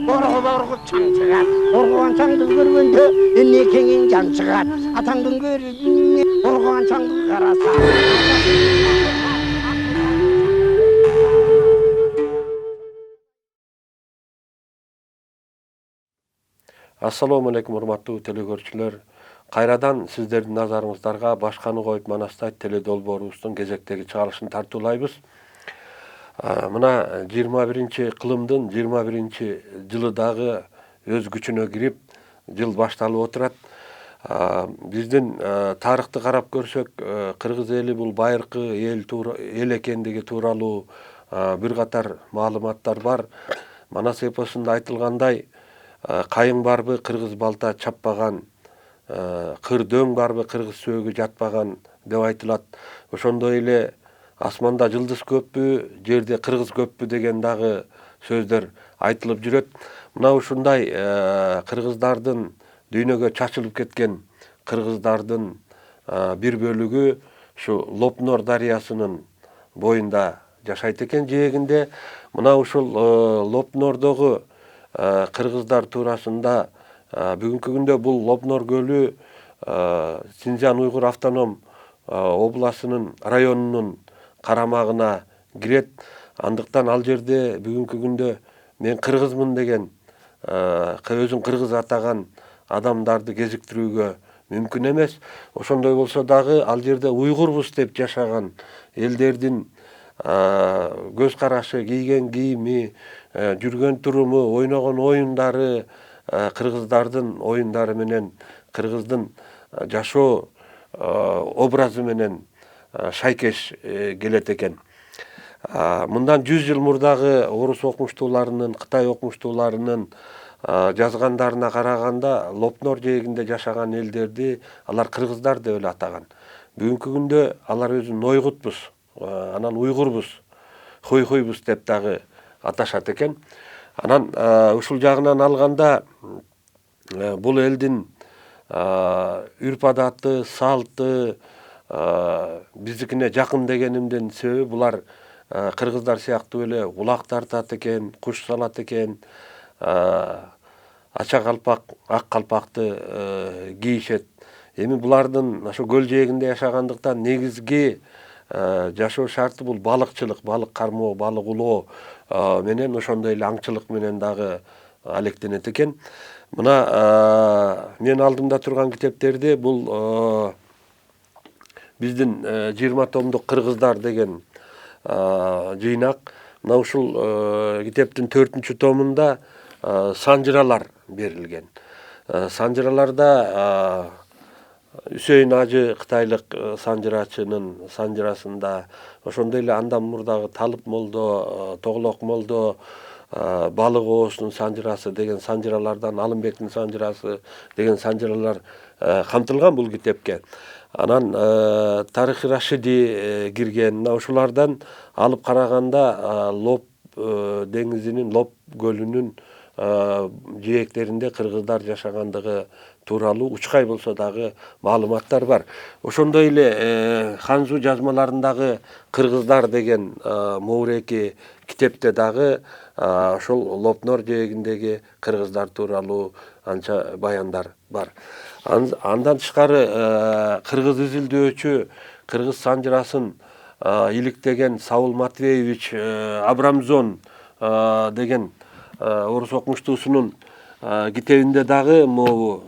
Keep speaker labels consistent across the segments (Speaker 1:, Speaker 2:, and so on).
Speaker 1: Borgu çan çıgar. Borguan çandı görgende enne kengin can çıgar. Atandın görgende borguan çandı karasa.
Speaker 2: Assalamu alaikum urmаттуу телекөрүүчүлөр. Кайрадан сиздердин назарыңыздарга башканы коюп Манастай теле долбоорубуздун кезектеги чыгарылышын тартуулайбыз. Мына 21-кылымдын 21-жылыдагы өз күчүнө кирип, жыл башталып отурат. Биздин тарыхты карап көрсөк, кыргыз эли бул байыркы эл экендиги тууралуу бир катар маалыматтар бар. Манас эпосунда айтылгандай, кайың барбы кыргыз балта чаппаган, кырдөң барбы кыргыз сөөгү жатпаган деп айтылат. Ошондой эле асманда жылдыз көппү, жерде кыргыз көппү деген дагы сөздөр айтылып жүрөт. Мына ушундай кыргыздардын дүйнөгө чачылып кеткен кыргыздардын бир бөлүгү ушу Лопнор дарыясынын боюнда жашайт экен, жээгинде. Мына ушул Лопнордогу кыргыздар туурасында бүгүнкү күндө бул Лопнор көлү Синжан Уйгур автоном областынын районунун карамагына кирет. Андыктан ал жерде бүгүнкү күндө мен кыргызмын деген өзүн кыргыз атаган адамдарды кезиктирүүгө мүмкүн эмес. Ошондой болсо дагы ал жерде уйгурбуз деп жашаган элдердин көз карашы, кийген кийими, жүргөн туруму, ойногон оюндары кыргыздардын оюндары менен, кыргыздын жашоо образы менен шайкеш келет экен. Мындан 100 жыл мурдагы орус окумуштууларынын, Кытай окумуштууларынын жазгандарына караганда, Лопнор жээгинде жашаган элдерди алар кыргыздар деп эле атаган. Бүгүнкү күндө алар өзүн ойгутбуз, анан уйгурбуз, хуйбуз деп дагы аташат экен. Анан ушул жагынан алганда бул элдин үрп адаты, салты биздикине жакын дегенимдин себеби булар кыргыздар сыяктуу эле улак тартат экен, куш салат экен, ача калпак, ак калпакты кийишет. Эми булардын ошо көл жээгинде жашагандыктан негизги жашоо шарты бул балыкчылык, балык кармоо, балык улоо менен, ошондой эле аңчылык менен дагы алектенет экен. Мына мен алдымда турган китептерде бул биздин 20 томдук кыргыздар деген жыйнак. Мына ушул китептин 4-томунда санжыралар берилген. Санжыраларда Үсейин Ажы кытайлык санжырачынын санжырасында, ошондой эле андан мурдагы Талып молдо, Тоглок молдо, Балык оосунун санжырасы деген санжыралардан Алымбектин санжырасы деген санжыралар камтылган бул китепке. Анан Тарыхы Рашиди кирген. Ушулардан алып караганда Лоп деңизинин, Лоп көлүнүн жээктеринде кыргыздар жашагандыгы тууралуу учкай болсо дагы маалыматтар бар. Ошондой эле Ханзу жазмаларындагы кыргыздар деген моуреки китепте дагы ошол Лопнор жээгиндеги кыргыздар тууралуу анча баяндар бар. Андан тышкары кыргыз изилдөөчү кыргыз санжырасын иликтеген Саул Матвеевич Абрамзон деген орус окумуштуусунун китебинде дагы могу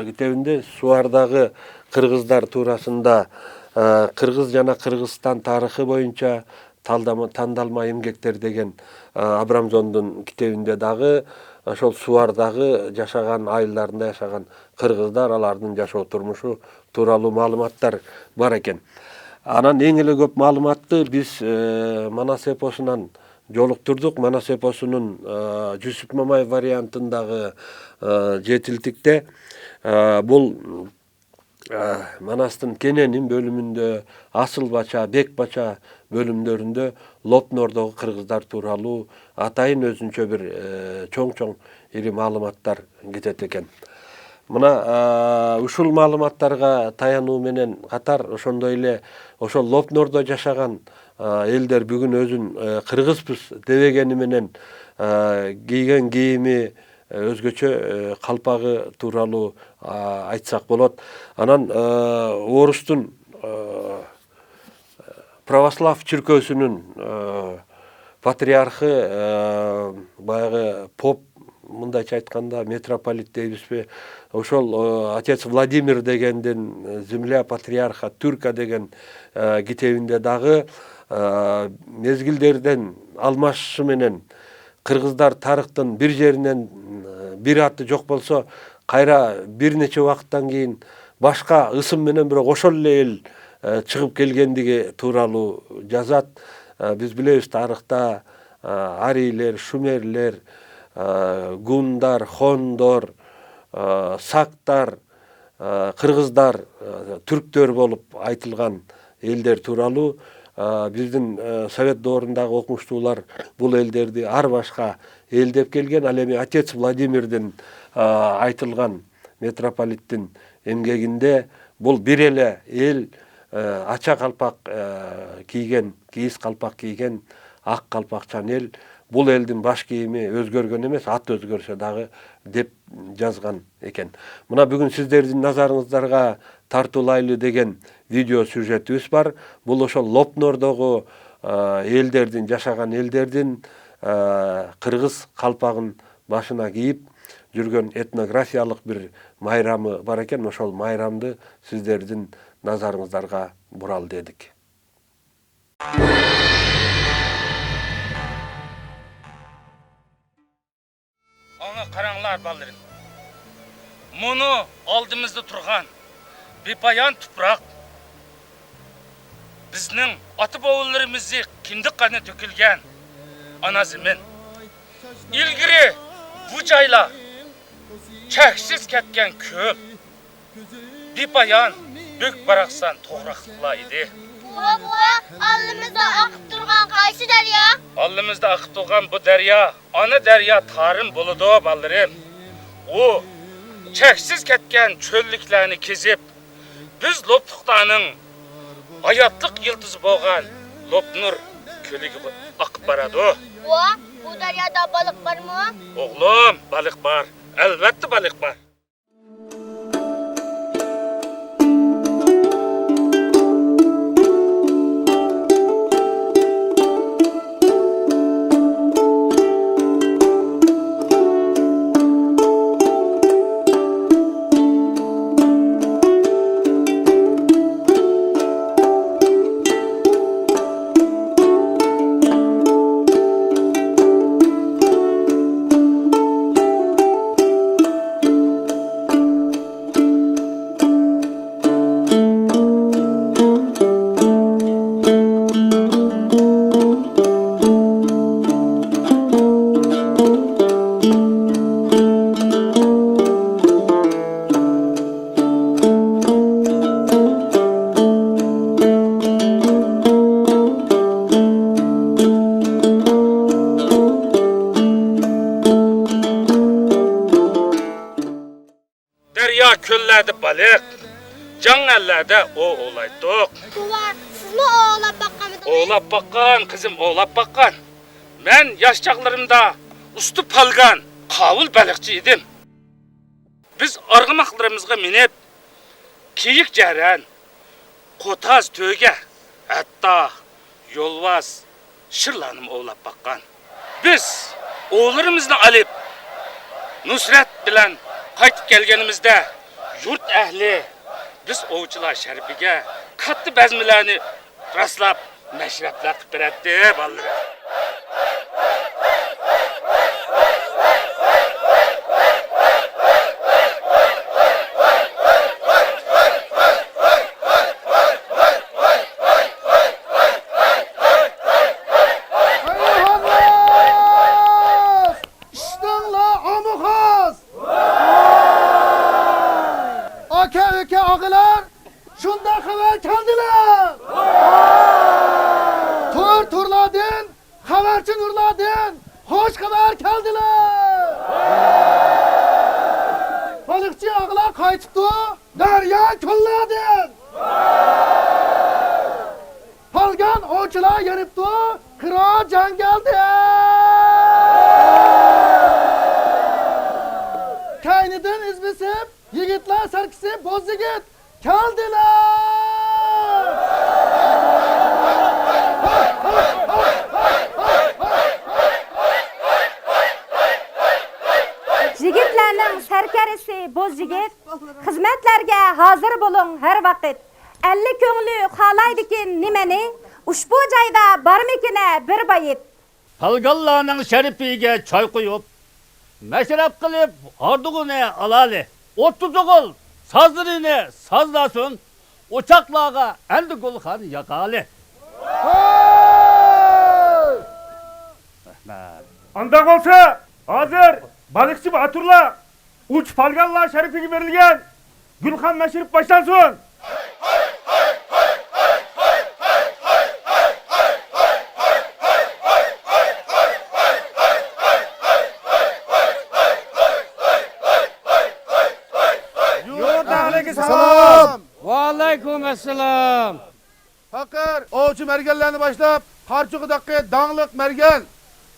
Speaker 2: китебинде Суардагы кыргыздар туурасында кыргыз жана Кыргызстан тарыхы боюнча тандалма эмгектер деген Абрамзондун китебинде дагы ошол Суардагы жашаган айылдарында жашаган кыргыздар, алардын жашоо турмушу тууралуу маалыматтар бар экен. Анан эң эле көп маалыматты биз Манас эпосунан жолуктурдук. Манас эпосунун Жүсүп Мамаев вариантындагы жетилтикте бул Манастын Кененин бөлүмүндө, Асыл Бача, Бек Бача бөлүмдөрүндө Лопнордогу кыргыздар тууралуу атайын өзүнчө бир чоң ири маалыматтар кетет экен. Мына ушул маалыматтарга таянуу менен катар ошондой эле ошол Лопнордо жашаган элдер бүгүн өзүн кыргызбыз дебегени менен кийген кийими, өзгөчө калпагы тууралуу айтсак болот. Анан Орустун православ чиркөөсүнүн патриархы баягы поп, мындайча айтканда митрополит дейбизби, ошол отец Владимир дегендин «Земля патриарха Тюрка» деген китебинде дагы мезгилдерден алмашышы менен кыргыздар тарыхтын бир жеринен бир аты жок болсо, кайра бир нече убакыттан кийин башка ысым менен бирок ошол эле эл чыгып келгендиги тууралуу жазат. Биз билебиз, тарыхта арийлер, шумерлер, гундар, хондор, сактар, кыргыздар, түрктөр болуп айтылган элдер тууралуу биздин совет доорундагы окумуштуулар бул элдерди ар башка эл деп келген. Ал эми отец Владимирдин айтылган митрополиттин эмгегинде бул бир эле эл, ача калпак кийген, кийиз калпак кийген ак калпакчан эл, бул элдин баш кийими өзгөргөн эмес, ат өзгөрсө дагы деп жазган экен. Мына бүгүн сиздердин назарыңыздарга тартуулайлы деген видео сюжетибиз бар. Бул ошол Лопнордогу элдердин, жашаган элдердин кыргыз калпагын башына кийип жүргөн этнографиялык бир майрамы бар экен. Ошол майрамды сиздердин назарыңыздарга буралы дедик.
Speaker 3: Аңа караңлар балдарым. Муну алдымызда турган бепаян тупрак биздин ата бабаларыбызды киндик каны төкүлгөн ана земин. Илгири бу жайла чексиз кеткен көл. Бепаян бөк бараксан тоғрақла иди.
Speaker 4: Alnımızda akıp durgan kaysı derya?
Speaker 3: Alnımızda akıp durgan bu derya, ana derya tarım buludu ballarım. O çeksiz ketken çöllüklerini kezip, biz Loptuk'tanın hayatlık yıldızı boğan Lopnur kölü gibi akıp baradı.
Speaker 4: Bu deryada balık var mı?
Speaker 3: Oğlum, balık var. Elbette balık var. Köllerde balık, can ellerde o olaydık.
Speaker 4: Baba, siz mi oğlap bakkamıdınız?
Speaker 3: Oğlap bakkan, kızım oğlap bakkan. Ben yaş çağlarımda ustu palgan, kavul balıkçıydım. Biz argımaklarımızga minip, kiyik ceren, kotaz töge, hatta yolvaz, şırlanım oğlap bakkan. Biz oğullarımızla alıp, Nusret bilen kaytıp gelgenimizde, yurt ehli, biz ovçular şerbiga kattı bezmilerini rastlap meşrepler kıpır etti balları.
Speaker 5: Öke ağılar şunda haber keldiler. Turladın, haberci nurladın, hoş haber keldiler. Balıkçı ağılar kayıttı, derya külladın. Palgan oğuçlar yanıptı, kıra can geldi. boz yigit keldiler.
Speaker 6: Yigitlarning sarkarisi bo'z yigit, xizmatlarga hozir bo'ling har vaqt. 50 ko'ngli xohlaydikin nimani? Ushbu joyda bormikin bir bayit.
Speaker 7: Palgallarning sharifiga choy qo'yib, mashrab qilib ordug'ini alali. 30 o'g'il sazlarini sazlasin, o'choqlarga endi gulxan yaqali.
Speaker 8: Anda bo'lsa, hozir balıkçı Baturlar uch Palgallar sharifiga berilgan gulxan nashrib boshlansin.
Speaker 5: Selam.
Speaker 7: Va alaykum assalom.
Speaker 5: Fakir, ovchi mergenlerini başlap, Qarchuqdagi dağlık mergen,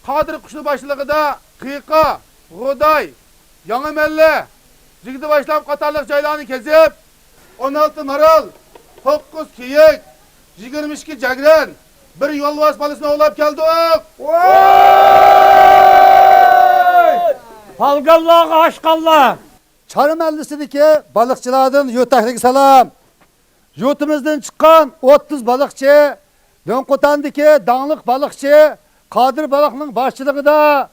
Speaker 5: Qadir Qushni boshlig'ida Qiqa, G'o'day, Yangimelli, jigdi başlap qatorliq joylarni kezib, 16 maral, 9 kiyik, 22 jagran, bir yo'lbars bolasini ovlab keldik.
Speaker 7: Palgallarga oshqonlar.
Speaker 9: Çarımellisideki balıkçılardan yotaklık salam. Yotumuzdan çıkan 30 balıkçı, Dönkotan'daki dağlık balıkçı, Kadir balıkının başçılığında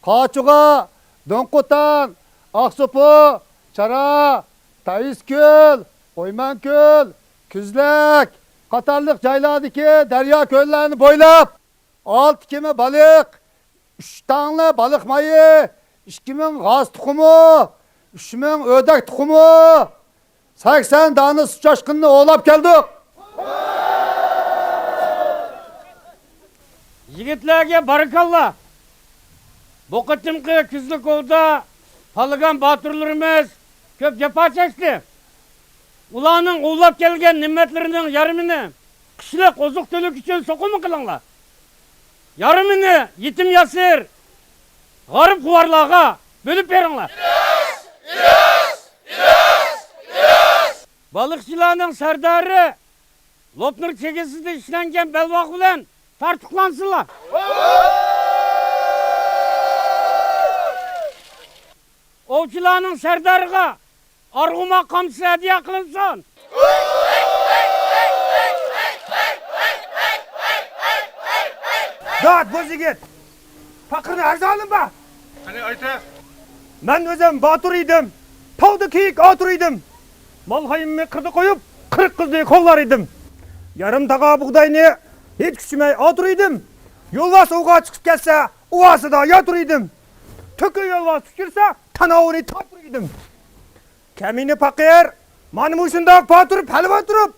Speaker 9: Kaçuğa, Dönkotan, Aksopu, Çara, Tayizköl, Oymanköl, Küzlek, Katarlık Cayladaki derya köylerini boylap 6 kime balık, 3 tane balık mayı, 2 min gaz tukumu, 3 min ödek tukumu, 80 tane su çaşkınını oğlap geldik.
Speaker 7: Yigitlarga barakallah. Bu qitimqi Kuzlikovda Palgan Baturlarimiz ko'p jafo chekdi. Ularning ovlab kelgan ne'matlarining yarmini qishliq oziq-tulik uchun so'qim qilinglar. Yarmini yetim yasir, g'arib quvarlarga bölüp beringlar. Balıkçılarning sardari Lopnur chegasida ishlangan belvoq bilan tartiqlansınlar. Ovchilarning sardariga Arg'uma qamchisi hadiya qilinsin.
Speaker 8: Dağıt boz yigit. Fakirni arzalım ba. Hani ayta. Ben özüm Batur idim. Tavda kiyik Atur idim. Mal hayımı kırdı koyup 40 kızdı kollar idim. Yarım dağa buğdayını hiç küçümey Atur idim. Yolvas oğa çıkıp gelse uvası da yatır idim. Tökü yolvas tükürse tanavını tapır idim. Kemini pakir, manımuşunda Batur pelvan durup.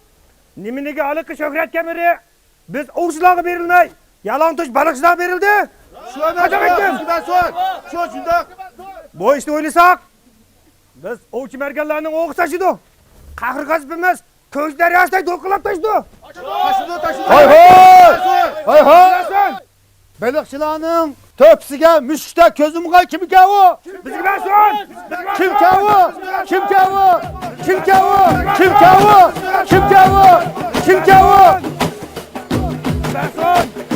Speaker 8: Niminigi alıkı şöhret kemiri biz oğuzlağı verilmey. Yalan tuş balıkçılar verildi.
Speaker 5: Şu an
Speaker 8: Bu işte oynasak biz ovchi merganlarning o'g'i tashidi. Qahr qazib emas, ko'z daryosida do'qilab tashidi.
Speaker 9: Hay hay! Hay hay! Balıkçılarının töpsüge müşte közümge kim kavu?
Speaker 8: Bizga bersin.
Speaker 9: Kim kavu? Kim kavu? Kim kavu? Kim kavu? Kim kavu? Kim kavu?
Speaker 8: Bersin.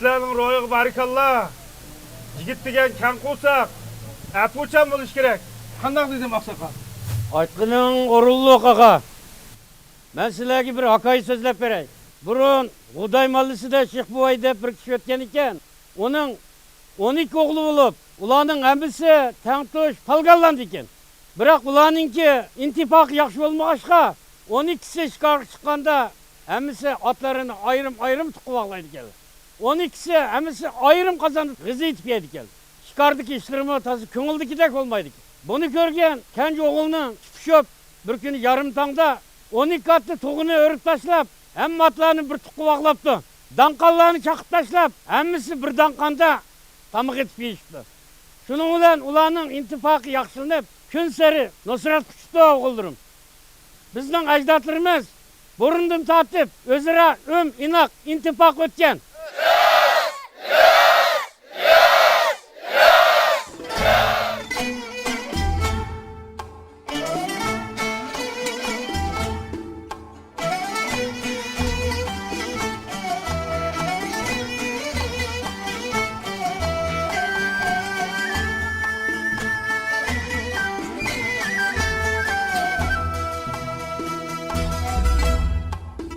Speaker 8: Yigitlarning ro'yiga barikallah. Yigit degan kam qo'lsaq, atuvchan bo'lish kerak. Qanday dedim Oqsoqol?
Speaker 7: Aytqining o'rinliq aqa. Men sizlarga bir hikoya so'zlab beray. Burun G'uday mallisida Sheikh Buvay deb bir kishi o'tgan ekan. Uning 12 o'g'li bo'lib, ularning hammasi tangtosh palganlandi ekan. Biroq ularningki intifoq yaxshi bo'lmag'achqa 12si shikor chiqqanda hammasi otlarini ayrim tuqib oladi ekan. 12si hammasi ayrim qozonib g'izi etib yeydi ekan. Shikordagi ishlarimi toza ko'ngildagidek olmaydi ekan. Buni ko'rgan kenji o'g'ilni tushib bir kuni yarim tongda 12 otni tug'ini o'rib tashlab, hamma otlarni bir tuqib og'labdi. Danqonlarni chaqib tashlab, hammasi bir danqonda tamoq etib yeyishdi. Shuning bilan ularning intifoqi yaxshilanib, kun sari nusrat quchdi o'g'ildirim. Bizning ajdodlarimiz burundan tortib o'zaro inoq intifoq o'tgan.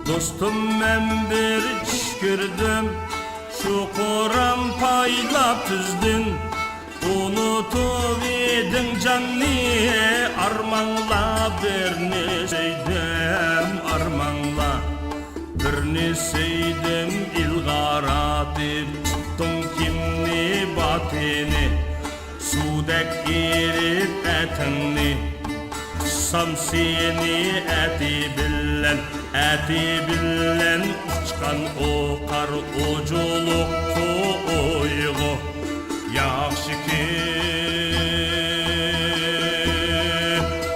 Speaker 10: Dostum ben bir iş gördüm, şu koram paylap tüzdün. Unutuvidin canni, armanla birini seydim, armanla birini seydim. İlgara dip tuttun kimni batini, sudek erip etini. Sam seni eti billen uçkan o kar uculukku oygu yaxşı ki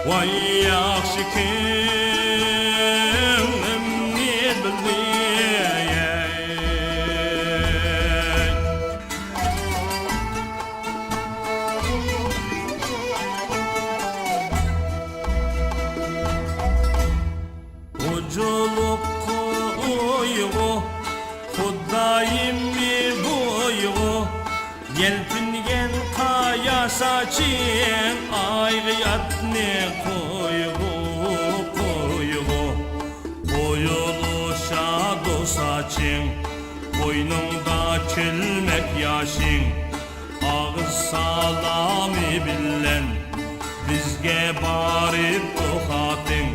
Speaker 10: vay yaxşı ki emni bildi koygu Hudayim mi boygu Yelpingen kaya saçın Aygıyat ne koygu Boyuluşa do saçın Boynunda külmek yaşın Ağız salami billen Bizge barip tohatın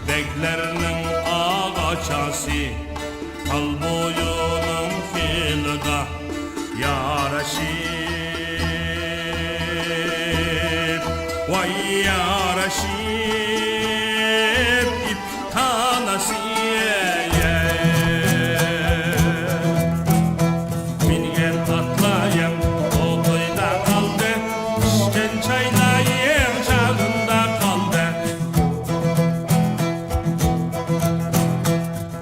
Speaker 10: Beklerinin ağaçası Kal boyunun filda Yaraşip Vay yaraşip İp tanası Mingen atlayın O boyda kaldı İşken çaylayın Çağında kaldı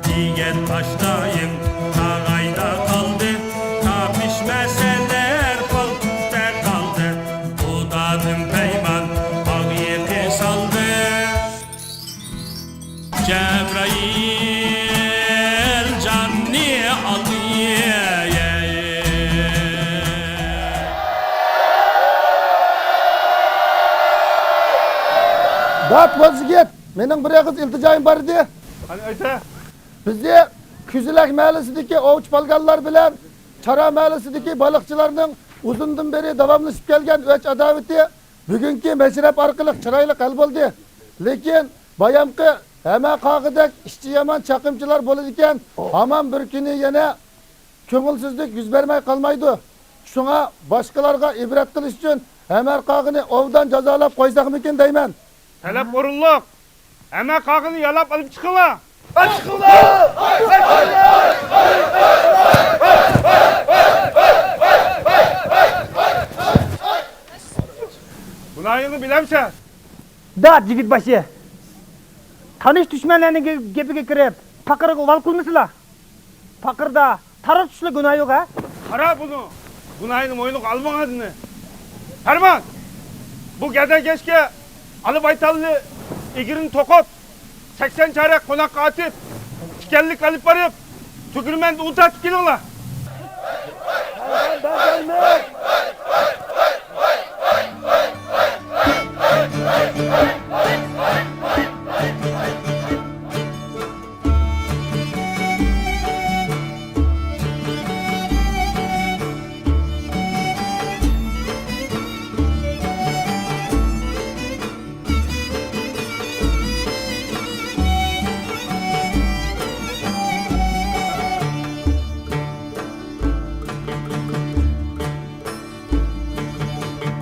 Speaker 10: Digen taşlayın Tağayda kaldı Ta pişmeseler Koltukta kaldı Udadım peyman Ağ yeti saldı Cebrail canni aldı
Speaker 9: Dat vaziyet. Mening bir kız iltijoyim bor edi.
Speaker 5: Hani ayta.
Speaker 9: Bizi Küzülek mahallesidagi ovchi polganlar bilan Chara mahallesidagi balıqchilarning uzundan beri davomlashib kelgan o'ch adovati bugungi mashrab orqali chiroyli hal bo'ldi. Lekin bayamqi hamma qog'idek ishchi yomon chaqimchilar bo'ladi ekan, hamon bir kuni yana ko'ngilsizlik yuz bermay qolmaydi. Shunga boshqalarga ibrat qilish uchun hamma qog'ini ovdan jazolab qo'ysakmikin deyman.
Speaker 5: Talab o'rinliq. Hamma qog'ini yalab olib chiqinglar. Bulayını bilemsen.
Speaker 8: Da jigit başı. Tanış düşmanlarının gepiga kirib, paqirga val qilmasizlar. Paqirda tarot tushli gunoh yo'q ha?
Speaker 5: Qara bunu. Bunayını moynuq almangadını. Herman. Bu gada geçke alıp aytallı egirini tokop 80 çayrek konakka atıp tikellik alıp varıp tükürmen unutat gelinglar.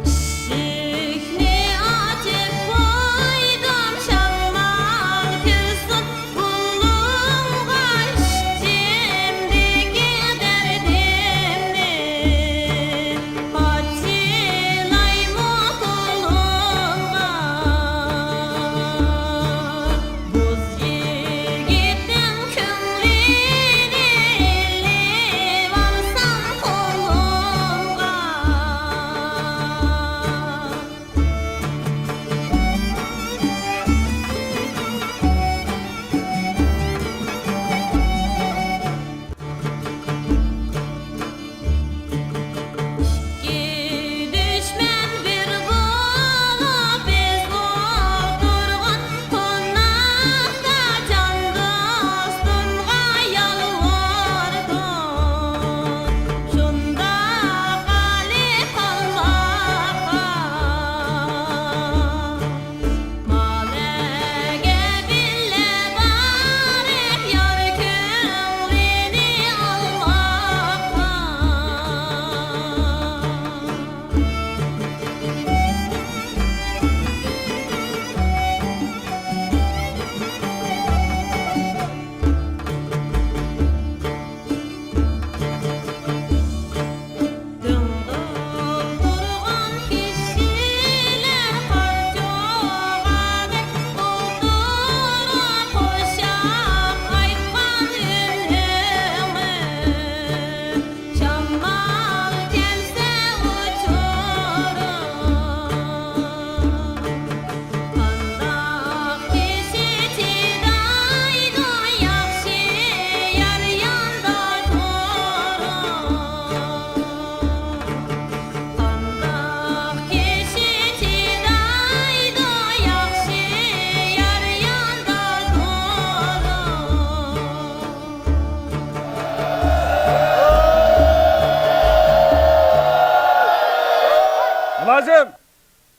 Speaker 10: Şikni atıp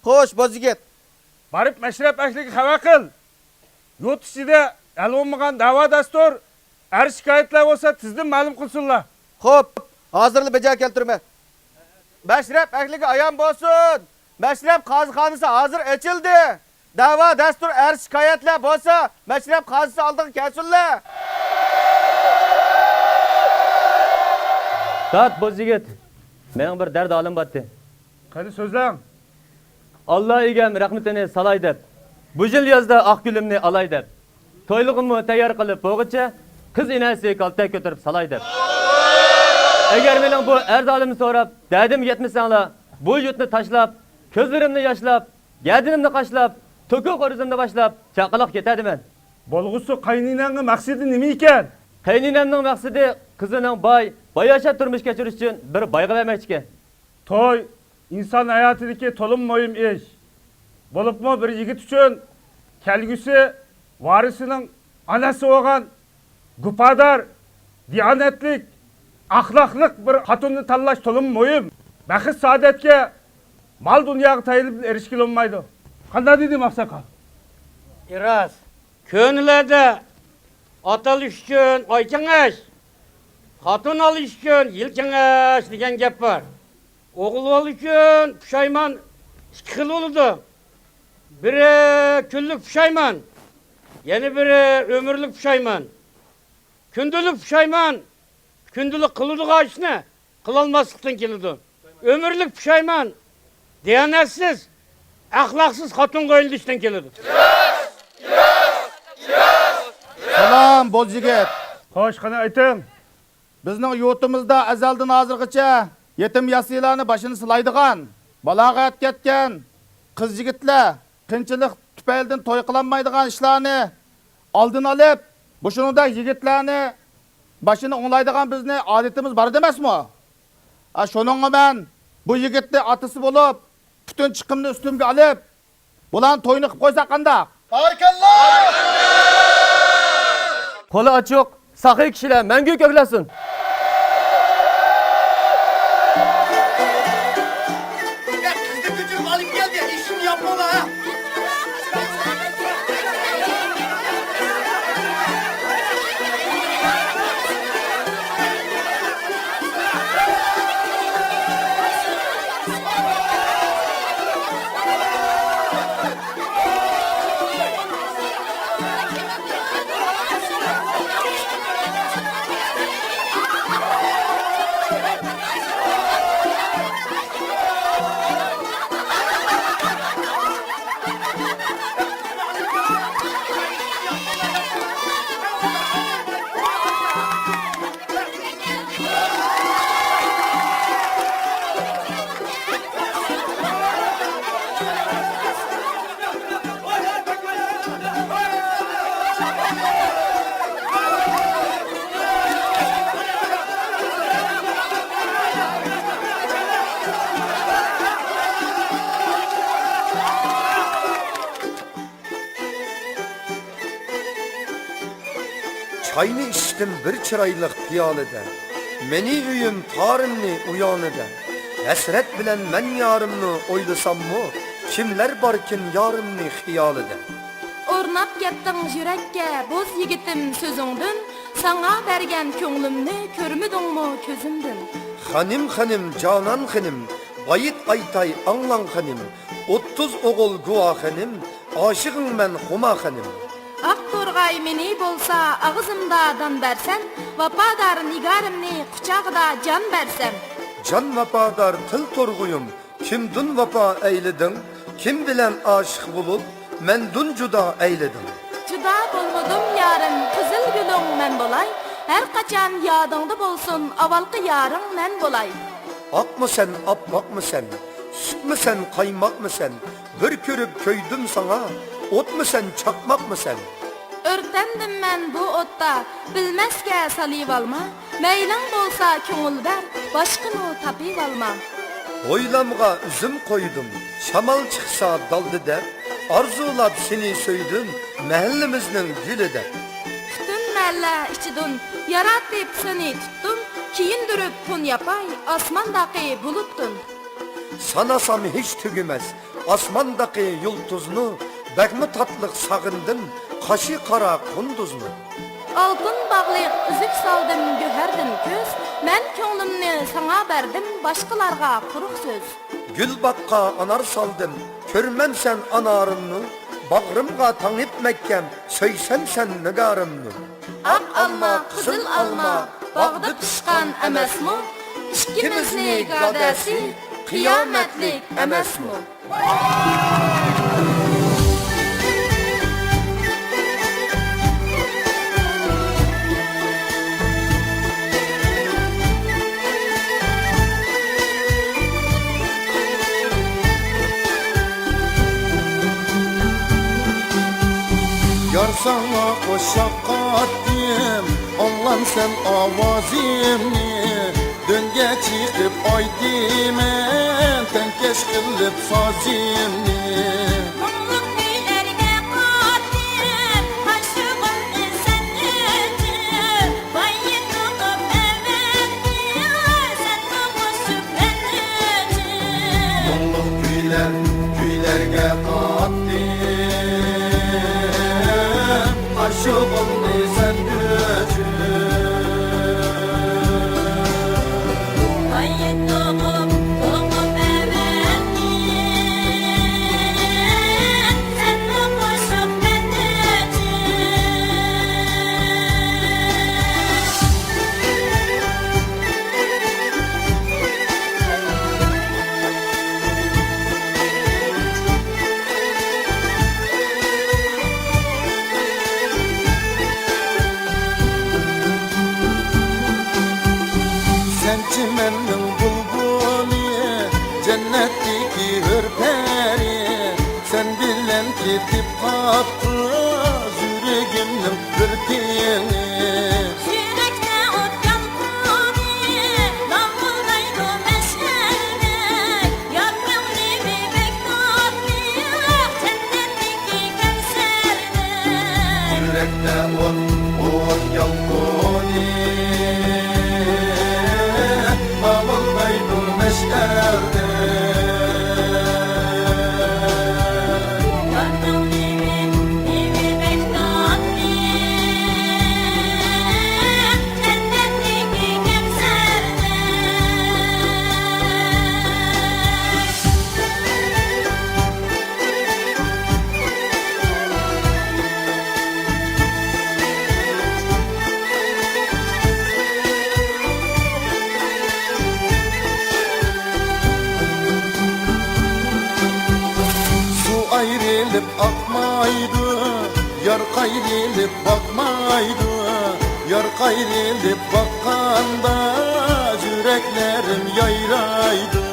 Speaker 11: Xo'sh, boz yigit.
Speaker 3: Barib mashrab ahliga xabar qil. Yurt ichida hali bo'lmagan da'vo dastur, shikoyatlar bo'lsa tizdim ma'lum qilsinlar.
Speaker 11: Xo'p, hozirli baja keltirma. Mashrab ahliga ayon bo'lsin. Mashrab qozixonasi hozir ochildi. Da'vo dastur shikoyatlar bo'lsa, mashrab qozisi oldiga kelsinlar.
Speaker 12: Tat boz yigit. Mening bir dard olim batdi.
Speaker 3: Qani so'zlang.
Speaker 12: Allah egam rahmatini salay deb. Bu yil yozda oq gulimni alay deb. To'ylig'imni tayyor qilib bo'g'icha, qiz enasi kaltak ko'tarib salay deb. Agar mening bu ardolimni so'rab, dadim yetmasanglar, bu yurtni tashlab, ko'zlarimni yoshlab, gadinimni qashlab, to'koq o'rizimni boshlab, chaqaloq ketadiman.
Speaker 3: Bo'lg'usi qayninangning maqsadi nima ekan?
Speaker 12: Qayninamning maqsadi qizining boyasha turmush kechirish uchun bir boyga bermoqchi.
Speaker 3: To'y inson hayotidagi to'lim muhim ish. Bo'libmi bir yigit uchun kelgusi varisining onasi bo'lgan gupadar, diyonatlik, axloqli bir xotinni tanlash to'lim muhim. Baxt saodatga mol dunyoga tayinib erishib olmaydi. Qanday dedi maqsaqal?
Speaker 7: İraz, ko'ngillarda atalish uchun oy kengash, xotin olish uchun yil kengash degan gap bor. O'g'il bo'lish uchun pushaymon ikki xil bo'ladi. Biri kunlik pushaymon, yana biri ömürlük pushaymon. Kundulik pushaymon, kundulik qiladigan ishni qilolmaslikdan keladi. Ömürlük pushaymon, diyanatsiz, axloqsiz xotin qo'yilishdan keladi.
Speaker 5: Salam boz yigit.
Speaker 3: Xo'sh, qani ayting.
Speaker 5: Bizning yurtimizda azaldan hozirgacha yetim yasiylarni boshini silaydigan, balog'at ketgan qiz yigitlar qinchilik tufaylidan to'y qilinmaydigan ishlarni oldin olib, bu shuningdek yigitlarni boshini o'nglaydigan bizning odatimiz bor emasmi? Shuningga men bu yigitni otasi bo'lib, butun chiqimni ustimga olib, bularni to'yni qilib qo'ysa qanday?
Speaker 12: Qo'li ochiq, saxiy kishilar mangu ko'klasin.
Speaker 13: Çayını içtim bir çıraylık piyalede. Meni üyüm tarımni uyanıda. Hasret bilen men yarımni oylasam mı? Kimler barkin yarımni hiyalede.
Speaker 14: Ornap kettin yürekке boz yigitim sözündün. Sana bergen könglimni körmüdün mü közümdün?
Speaker 13: Hanım hanım canan hanım. Bayit aytay anlan hanım. 30 oğul guva hanım. Aşığım ben huma hanım.
Speaker 14: Ak torgay meni bolsa ağzımda dan bersen, vapadar nigarımni kucağıda can bersem.
Speaker 13: Can vapadar tıl torguyum. Kim dün vapa eyledin? Kim bilen aşık bulup men dün cuda eyledim.
Speaker 14: Cuda bolmadım yarın kızıl gülüm men bolay. Her kaçan yadыңды bolsun avalkı yarın men bolay.
Speaker 13: Ak mı sen, apmak mı sen? Süt mü sen, kaymak mı sen? Bir körüp köydüm sana. Ot mu sen, çakmak mı sen?
Speaker 14: Örtendim men bu otta, bilmezke salib alma. Meylan bolsa köngül ber, başkını tapib alma.
Speaker 13: Oylamga üzüm koydum, şamal çıksa daldı der. Arzulap seni söydüm, mahallemiznin gülü der.
Speaker 14: Bütün melle içidun, yaratıp seni tuttum. Kiyindirip pun yapay, asmandaki buluttun.
Speaker 13: Sanasam hiç tügümez, Asmandaki yıldızını, bekmi tatlık sağındım, kaşı kara kunduzunu.
Speaker 14: Altın bağlayıp üzük saldım göherdim köz, men könglimni sana berdim, başkalarga quruq söz.
Speaker 13: Gül bakka anar saldım, körmen sen anarını, bağrımga tanıp Mekkem, söysen sen nigarımını.
Speaker 14: Ak alma, kızıl alma, bağda pişkan emesmi? İkimizni gadesi, kıyametlik emesmi?
Speaker 9: Yar sana koşakattım, Allah'ım sen avazimni. Dönge çıkıp aydimen, tenkeş kılıp sazimni.
Speaker 14: Mumluk güllerge kattim, aşığımı sen ötür. Bayit tutup evettim, sen kavuşup ben ötür.
Speaker 9: Mulluk güylerge kattım, aşığımı sen ötür.
Speaker 14: Bayit tutup evettim, sen kavuşup ben ötür.
Speaker 9: Sen çimennin bulbuli, cennetteki hürperi. Sen bilen kitip kaptı, yüreğimnin bir tiyeni.
Speaker 14: Yürekte ot yankıdı, davıldaydı meşherde. Yarmevli bir bektatlı, cennetteki kevserde.
Speaker 9: Yürekte ot yalkoni, bağıldaydım meşerde.
Speaker 14: Yarmevli bir bektatlı, cennetteki kevserde.
Speaker 9: Su ayrılıp akmaydı, yar kayrılıp bakmaydı. Yar kayrılıp bakkanda, yüreklerim yayraydı.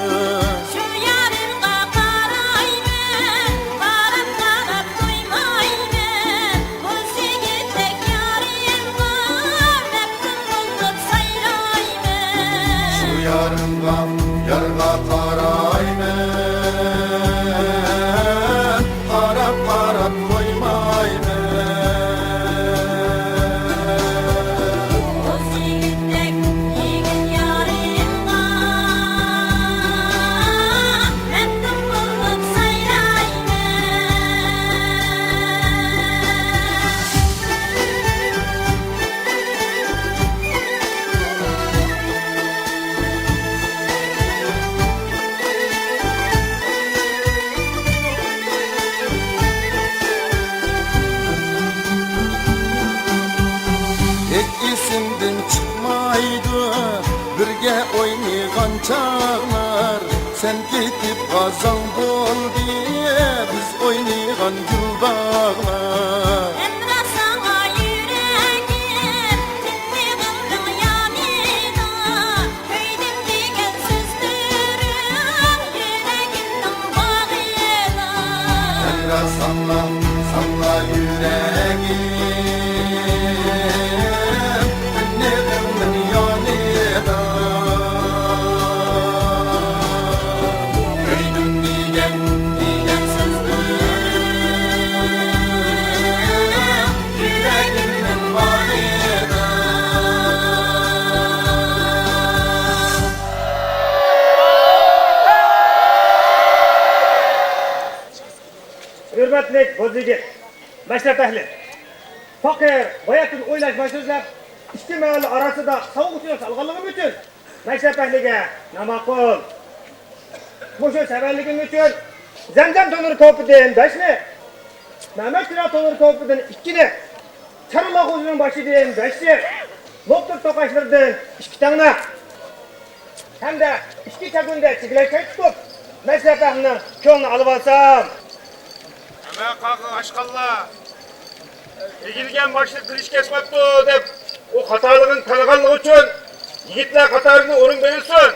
Speaker 14: Şu yarınga qarayman, qarab duymayman. Bu yigitek yarim var, məftun olub sayrayman.
Speaker 9: Şu yarga karaymen, qarab koymaymen.
Speaker 14: Bu yigitek yigit yarim var, məftun olub sayrayman.
Speaker 9: Hiç isimden çıkmaydı, birge oynayan çağlar. Sen gidip kazan bol diye, biz oynayan gül bağlar.
Speaker 14: Emre sana yüreğim, tinni kıldım yanına. Köydim digen süzdürüm, yüreğimden bağıyla.
Speaker 9: Emre salla yüreğim, ne gönlüm yanına. Köyüm digen süzdürüm,
Speaker 8: Bozigi, Meşrep ehli. Fakir, bayatın oylaşma sözler, iki mahalle arasında savuk uçuyor salgınlığım için. Meşrep ehlige, namakul. Bu şu severliğim için, Zemzem donuru kopudun, beşini. Mehmet Kira donuru kopudun, ikini. Çarıla kuzunun başı deyin, beşini. Loktur tokaşlardan, iki tane. Hem de iki çakında çikileşe tutup, Meşrep ehlinin köyünü alıp alsam.
Speaker 3: Ama kalkın aşkalla. Egilgen başlık kılıç kesmek bu dep. O hatalığın tanıganlığı için yigitler katarına orun verilsin.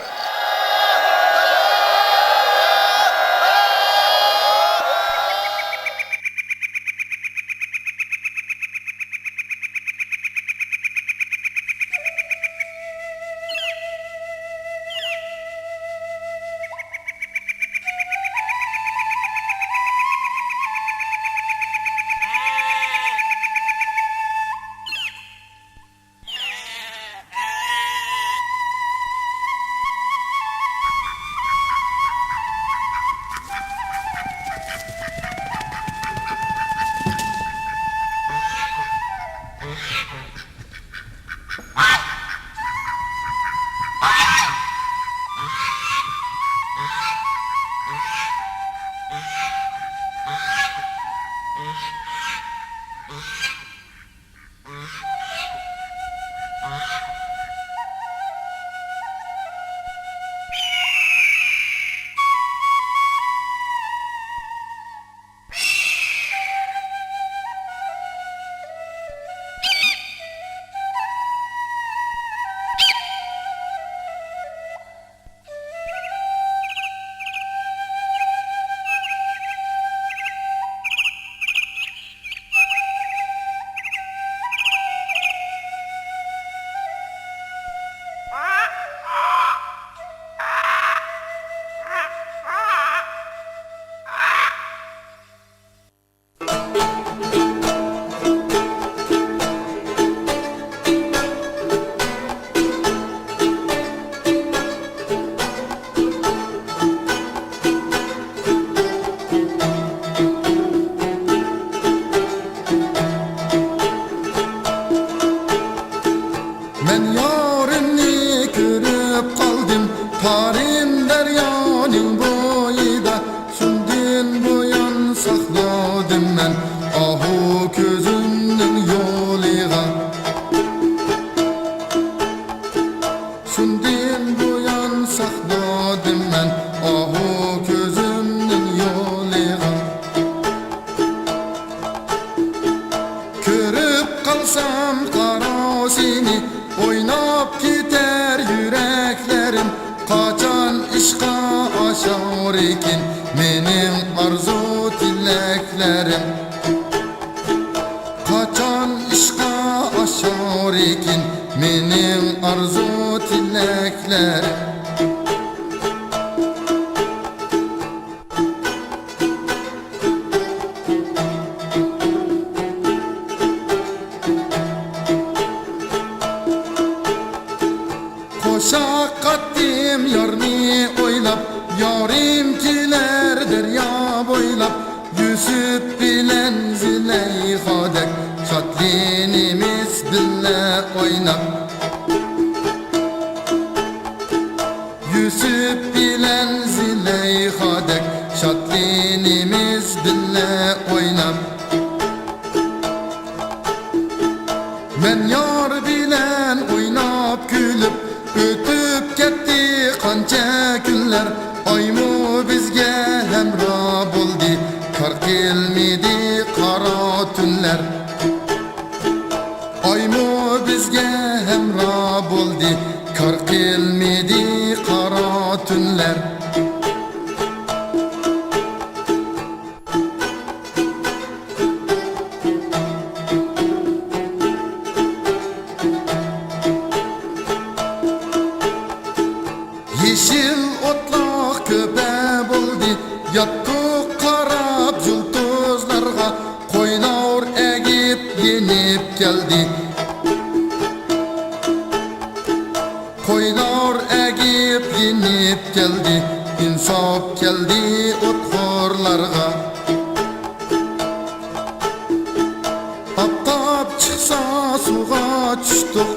Speaker 9: suğa düştük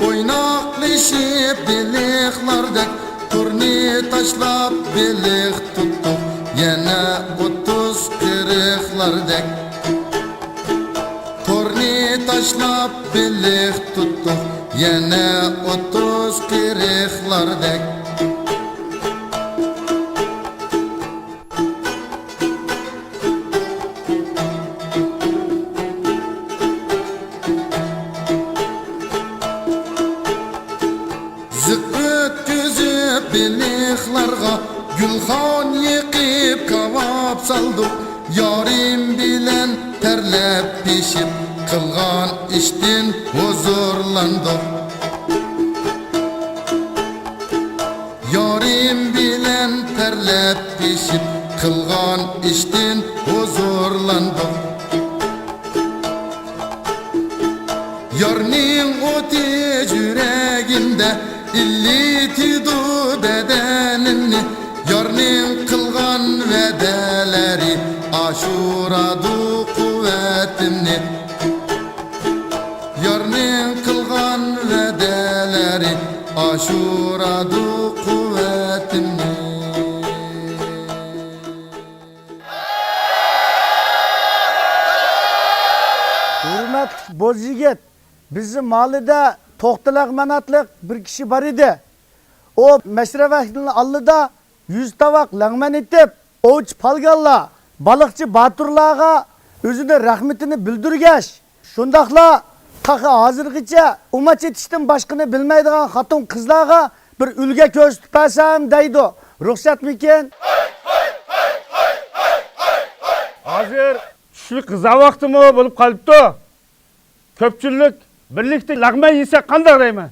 Speaker 9: Oynaqlaşıp deliklardek Turni taşlap belik tuttuk Yana 30-40'lardek Turni taşlap belik tuttuk Yana 30-40'lardek Beliklarga gülxan yıkıp kavap saldık Yarim bilen terlep pişip Kılgan iştin huzurlandık Yarim bilen terlep pişip Kılgan iştin huzurlandık Yarning o'ti yüreğimde illitidu bedenini Yarning kılgan vedeleri aşuradu kuvvetimni Yarning kılgan vedeleri aşuradu kuvvetimni
Speaker 15: Hürmet Bozyiget bizim mahallede Tohtalak manatlık bir kişi var idi. O meşrefehtini allıda 100 tavak langman etip oğuç palgalla balıkçı Baturlarga özüne rahmetini bildirgeç. Şundakla taka hazırgıça umaç etiştin başkını bilmeydiğin hatun kızlarga bir ülge köz tutasam deydi. Ruhsat miken?
Speaker 8: Hazır tushlik qiza vaqti mı bo'lib qolibdi. Ko'pchilik birlikte lag'ma yesa qanday deyman?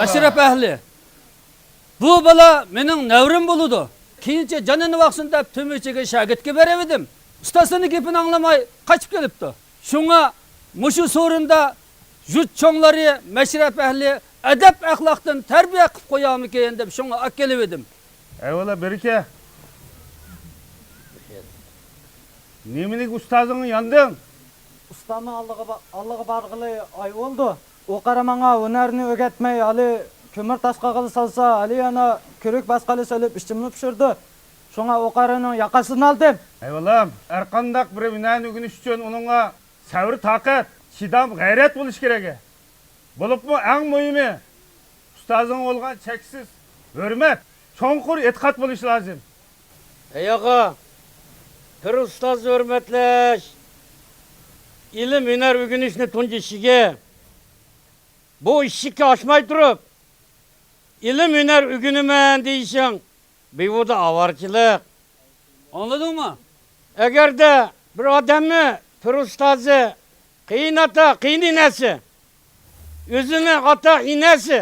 Speaker 7: Meşrep ehli. Bu bala mening nevrim buludu. Keyinçe canını baksın dep tümüçege şagirtke beremedim. Ustasını gepini anglamay kaçıp gelipti. Şuna muşu sorunda jut çoğları meşrep ehli edep ahlaktan terbiye kılıp koyamı keyin dep şuna akkelemedim.
Speaker 8: Eyvallah berike. Nemilik ustazının yandın?
Speaker 15: Ustamı Allah'a bargılı ay oldu. O karamana önerini öğretmeyi Ali kömür taşqağı salsa Ali yana körük basqalı söylep işçimini pişirdi. Şuna o karanın yakasını aldım.
Speaker 8: Eyvallah. Erkandak bir binan ügünüş üçün onunla sabır takat, şidam gayret buluş gerek. Bulup mu en mühimi ustazın olgan çeksiz hürmet, çonkur etkat buluş lazım.
Speaker 7: Ey ağa, pir ustoz hurmatlash, ilm hunar o'rganishni tunji ishiga, bu ishikka oshmay turib, ilm hunar o'rganaman deyishing behuda avorchilik. Anladingmi? Agarda bir odamni pir ustozi, qiyin ota, qiyin inasi, o'zini ota inasi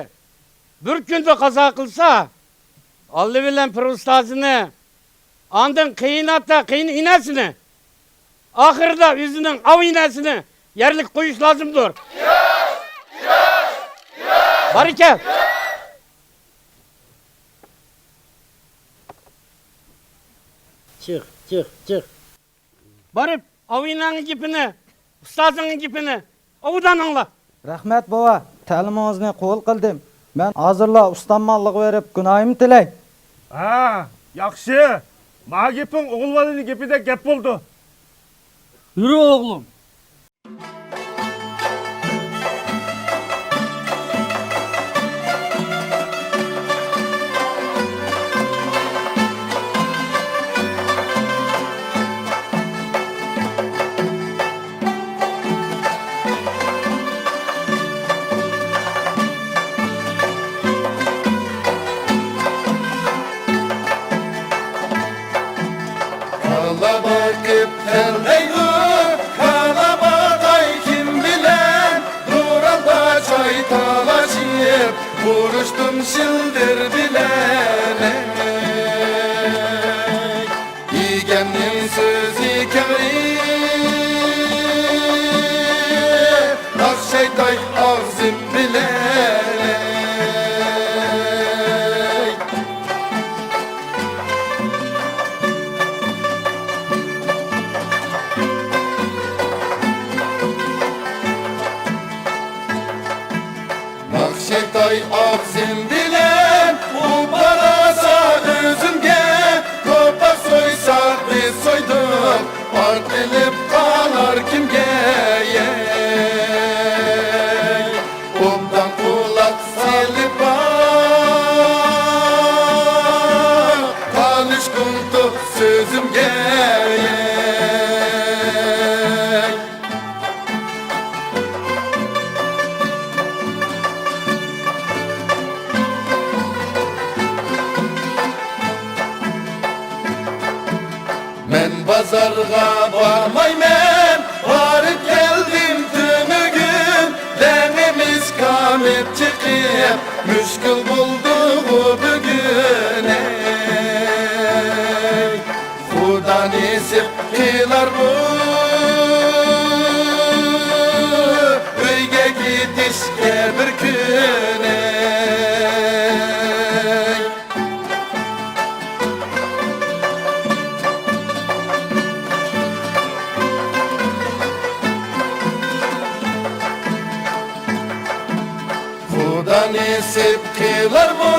Speaker 7: bir kunda qazo qilsa, Alloh bilan pir ustozini, ondan qiyin ota, qiyin inasini, oxirida o'zining av inasini yerlik qo'yish lozimdir. Baraka. Çık. Barıp avinanın gipini, ustazının gipini, avudan anla.
Speaker 15: Rahmat baba, ta'limingizni qabul qildim. Men hozirla ustammanlik berib, gunoyimni tilay.
Speaker 8: Ha, yaxshi. Ma geping o'g'ilvalining gepida gap bo'ldi.
Speaker 7: Yürü oğlum.
Speaker 13: Kala bakıp terleydu, kala baday kim bilen, duranda çay talaşıp, vuruştum şıldır bilene. İgemnin sözü kari, ah şeytay ağzım bilene. Şeytay ağzım bilen, o barasa özümge, topak soysak biz soyduk, art bilip kalar kimge. Ondan kulak silip kalış kuntu sözümge. Pazarga varmaymen, varıp geldim tümügün, denimiz kamip çıkıp, müşkül buldu bugün. Hudan isip kılar bu, öyge gidişke bir güne. Nisip kılar mı?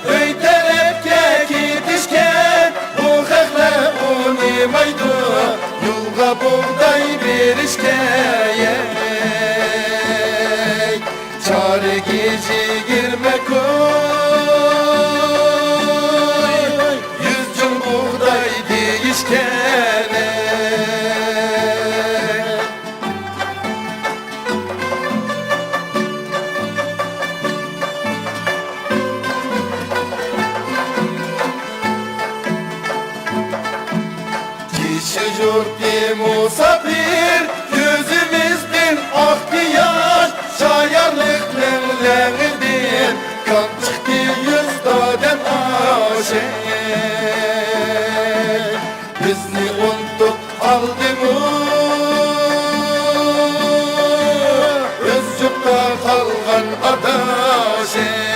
Speaker 13: Öyterepke gidişke, bu hekle unimaydı, yulga buğday bir işke. Çare gece girmek oy, 100 yıl buğday değişkene. Şurti musafir, gözümüz bin ahtiyar, şayarlık nenleğidir, kan çıktı yüzdaden aşık. Bizni unutup aldı mı, öz yurtta kalgan adaşık.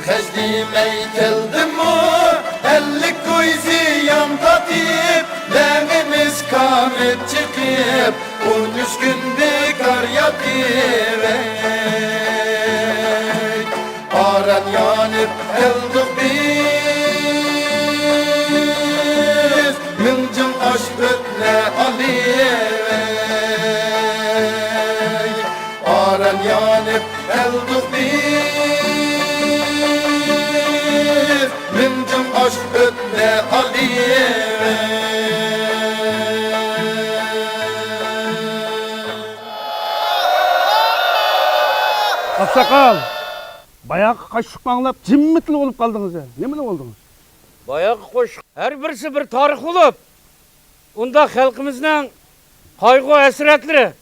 Speaker 13: Heclimey keldim mu, 50 koyzi yan tatip, denimiz kamip çıkıp, 13 gün bekar yatıp. Aran yanıp eldik biz, 1000 yıl aşk ötne alıp. yanıp eldik biz Mümkün aşk ötme Aliye'ye
Speaker 8: Aksakal, bayağı kaşık anlap cimmitli olup kaldınız ya. Yemin oldunuz?
Speaker 7: Bayağı koş. Her birisi bir tarih olup, onda halkımızın kaygı esretleri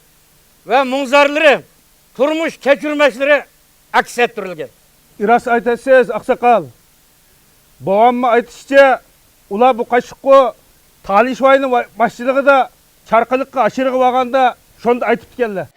Speaker 7: ve munzarları, turmuş keçirmekleri aks ettirilgen.
Speaker 8: İras aytasız aksakal. Babamma aytışça, ula bu kaşıkı Talişvay'ın başçılığı da çarkılıkka aşırı vaganda şonda aytıp geldi.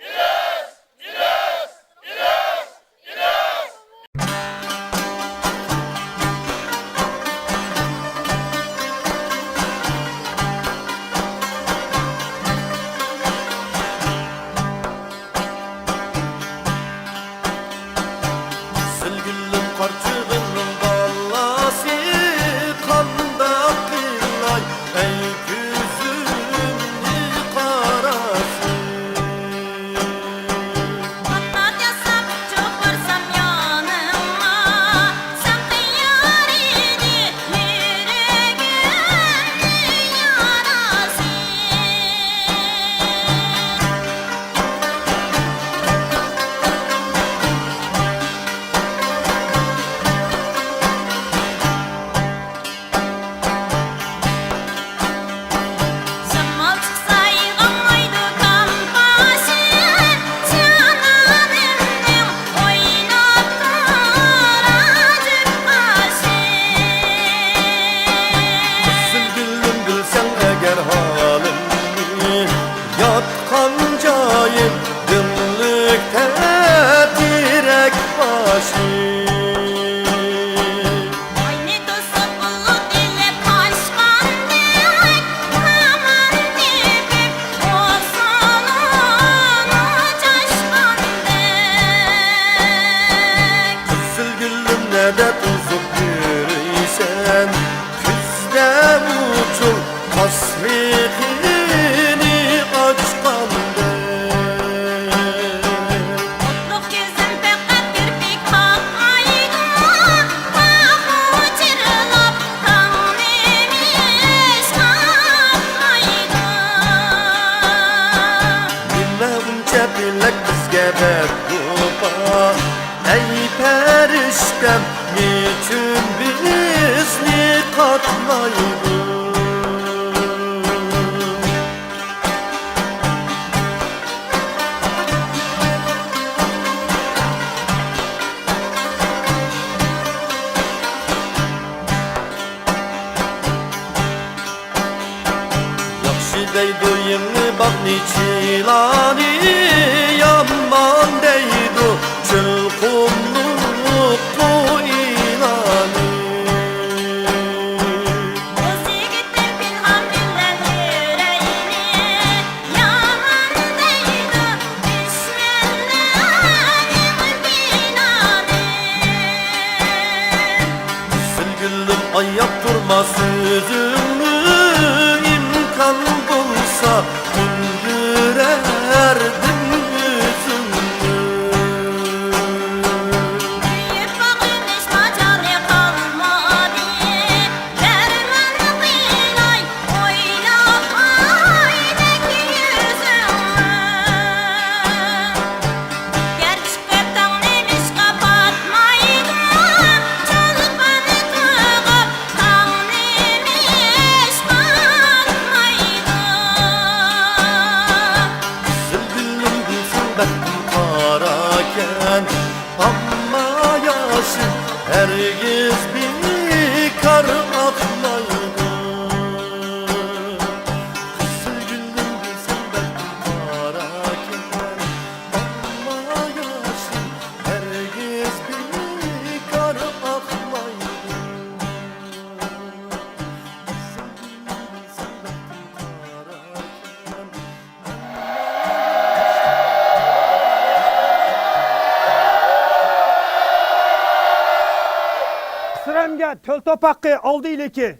Speaker 8: Töl topaqqı aldı ileki.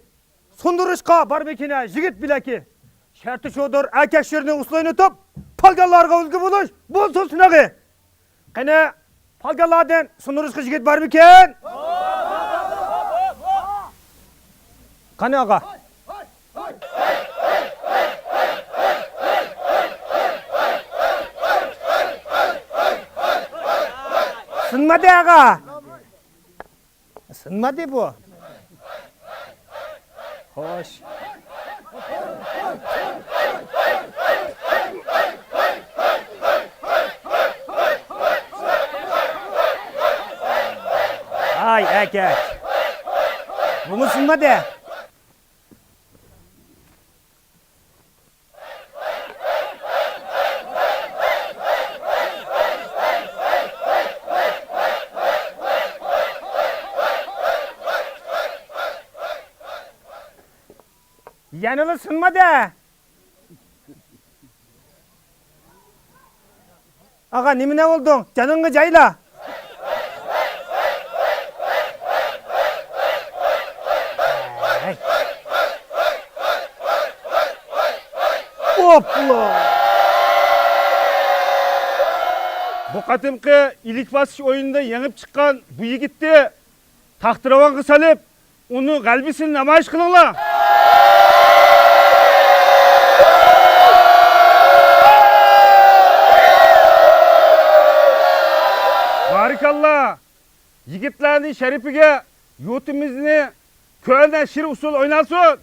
Speaker 8: Sunduruşqa barbekine jigit bileki. Şerti şodur erkek şirini uslayını top. Palgallarga ulgu buluş. Bol sosuna Qani, palganlardan sunuruz yigit var mikan? Qani ağa? Sınmadı ağa. Sınmadı bu. Hoş. Ay erkek. Bu mu sınmadı? Yanılı sınmadı. Ağa nimine oldun? Canını cayla. Hopla.
Speaker 5: Bu katımkı ilik basış oyununda yenip çıkan bu yigitti taxtıravanға salip, onu kalbisini namayış kılınlar. Barikallah. Yigitlerinin şerifige yurtimizni köyden şir usul oynasın.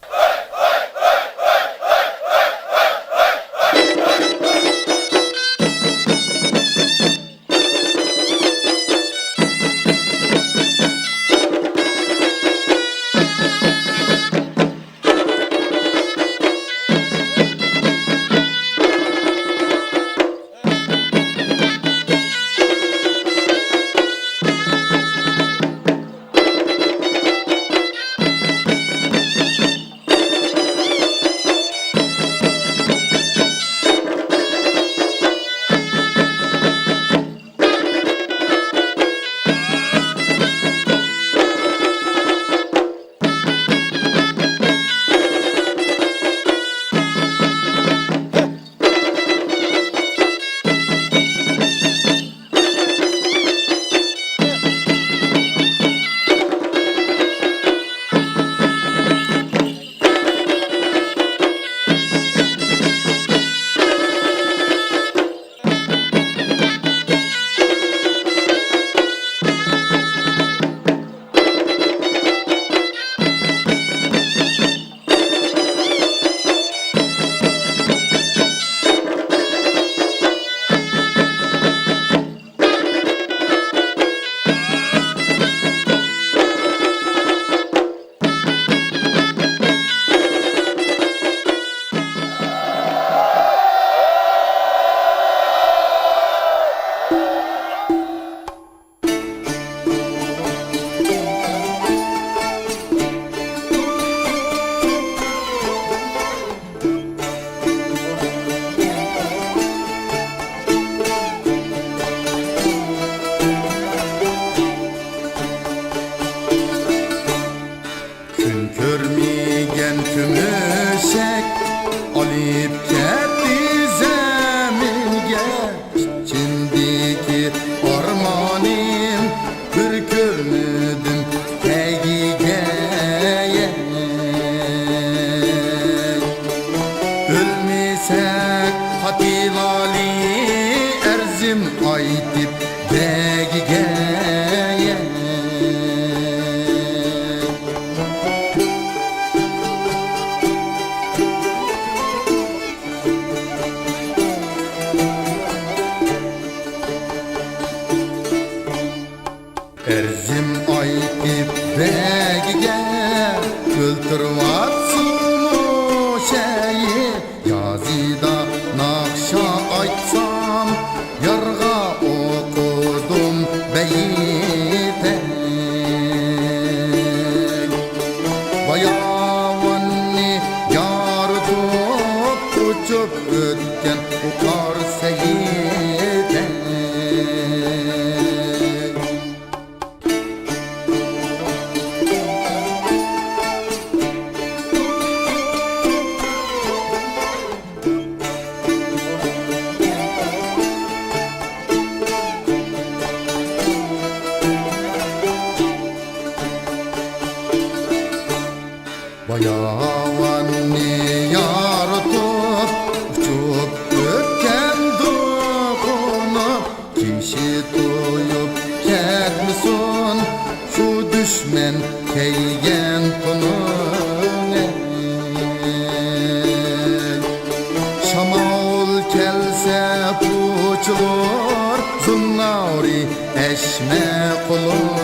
Speaker 9: kelse puçulur Zunnari eşme kulun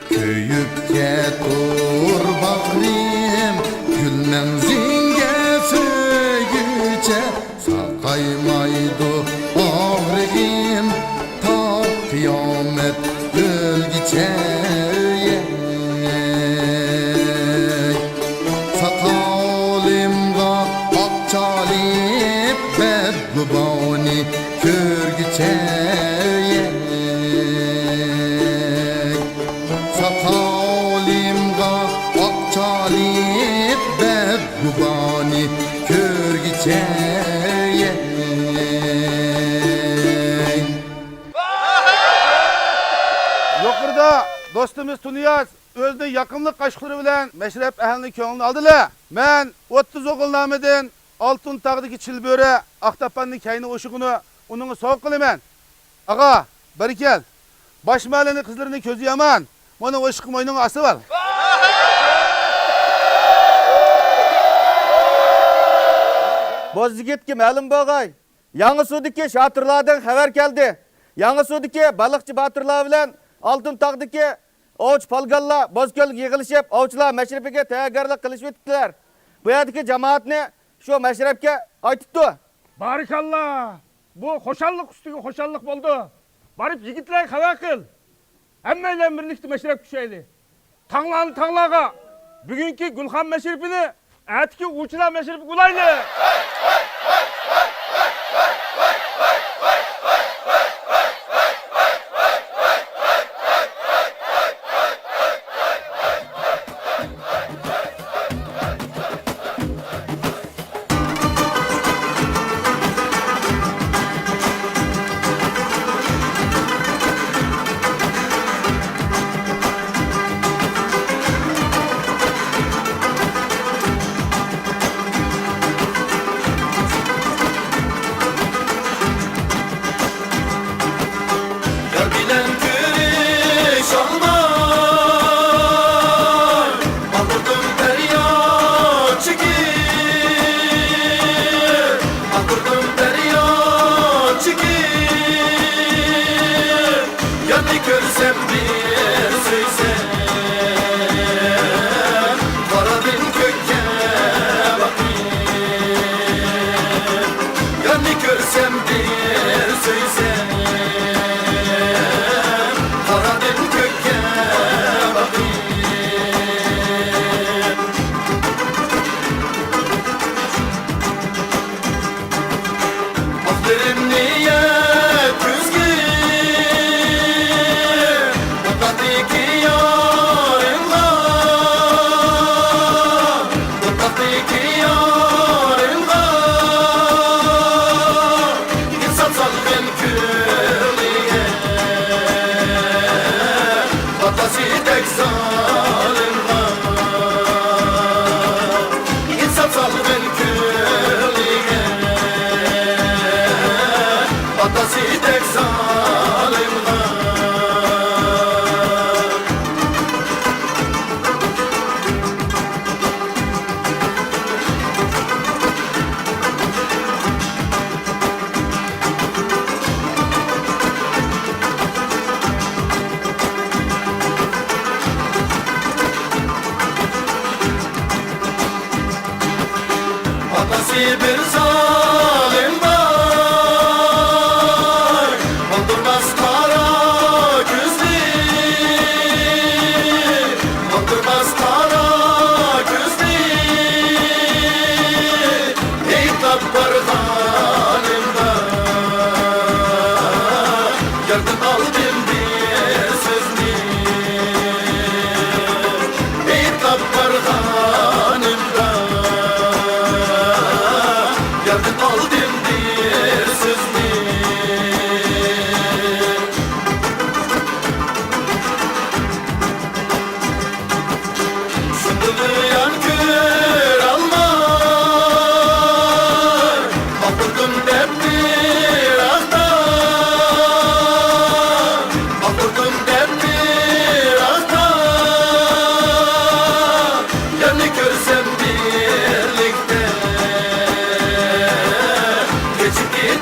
Speaker 9: Köyüpke tur bakrim Gülmemzinge söygüçe Sakaymaydı ağrım Ta kıyamet ölgüçe Sakalimga akçalip Bedgubani körgüçe Sakalimga akçalip Bedgubani körgüçe
Speaker 5: Yukarıda dostumuz Tuniyaz özünün yakınlık aşkları bilen meşrep ehlini köngülünü aldılar. Ben 30 oğulnameden Altın Tağ'daki Çilböre Aktapan'ın kayını oşuğunu onun soğuk kılımen. Ağa, barikel. Baş mahallenin kızlarının közü yaman. Onun oşuğum oyunun ası var.
Speaker 11: Bozjigitke ma'lum bo'lg'ay. Yangi suvdagi shotirlardan xabar keldi. Yangi suvdagi baliqchi botirlar bilan Oltin tog'dagi ovchi polgonlar Bozko'lga yig'ilishib, ovchilar mashrabiga tayyorgarlik qilishib o'tibdilar. Bu yerdagi jamoatni shu mashrabga aytibdi.
Speaker 8: Barikallah. Bu xo'shallik ustiga xo'shallik bo'ldi. Barib yigitlar xabar qil. Hammalar birlikda mashrab kuchaydi. Tanglarga bugungi Gulxan mashrabini atki o'chilar mashrabiga ulayli.
Speaker 9: Gül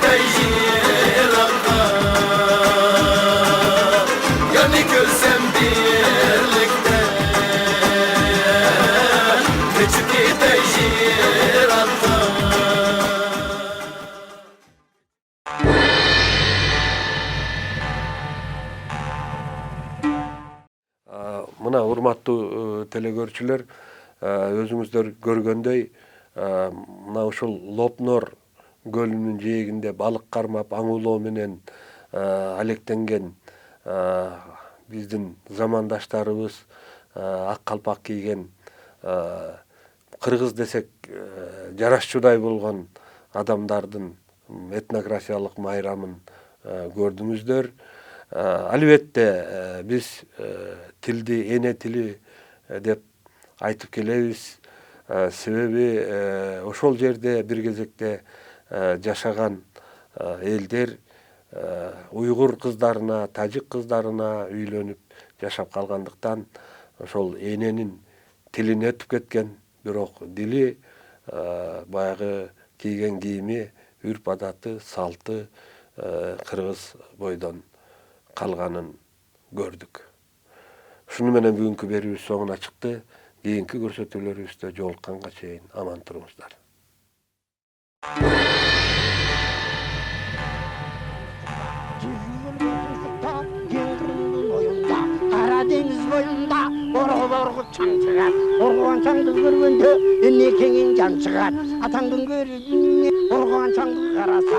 Speaker 13: gider jirakta Yani gülsem birlikte Geçip gider jirakta
Speaker 2: Mına urmаттуу телекөрүүчүлөр, өзүңүздөр көргөндөй, мына ушул Лопнор көлүнүн жээгинде балык кармап аңуулоо менен алектенген биздин замандаштарыбыз, ак калпак кийген, кыргыз десек жарашчудай болгон адамдардын этнографиялык майрамын көрдүңүздөр. Албетте биз тилди эне тили деп айтып келебиз. Себеби ошол жерде бир кезекте жашаган элдер уйгур кыздарына, тажик кыздарына үйлөнүп жашап калгандыктан ошол эненин тилин өтүп кеткен, бирок дили, баягы кийген кийими, үрп адаты, салты кыргыз бойдон калганын көрдүк. Шуну менен бүгүнкү берүүбүз соңуна чыкты. Кийинки көрсөтүүлөрүбүздө жолукканга чейин аман туруңуздар.
Speaker 1: Kara deniz boyunda orgu çan çıkar. Orguan çangı görgünde enne kengin can çıkar. Atandın görgünde orguan çangı karasa.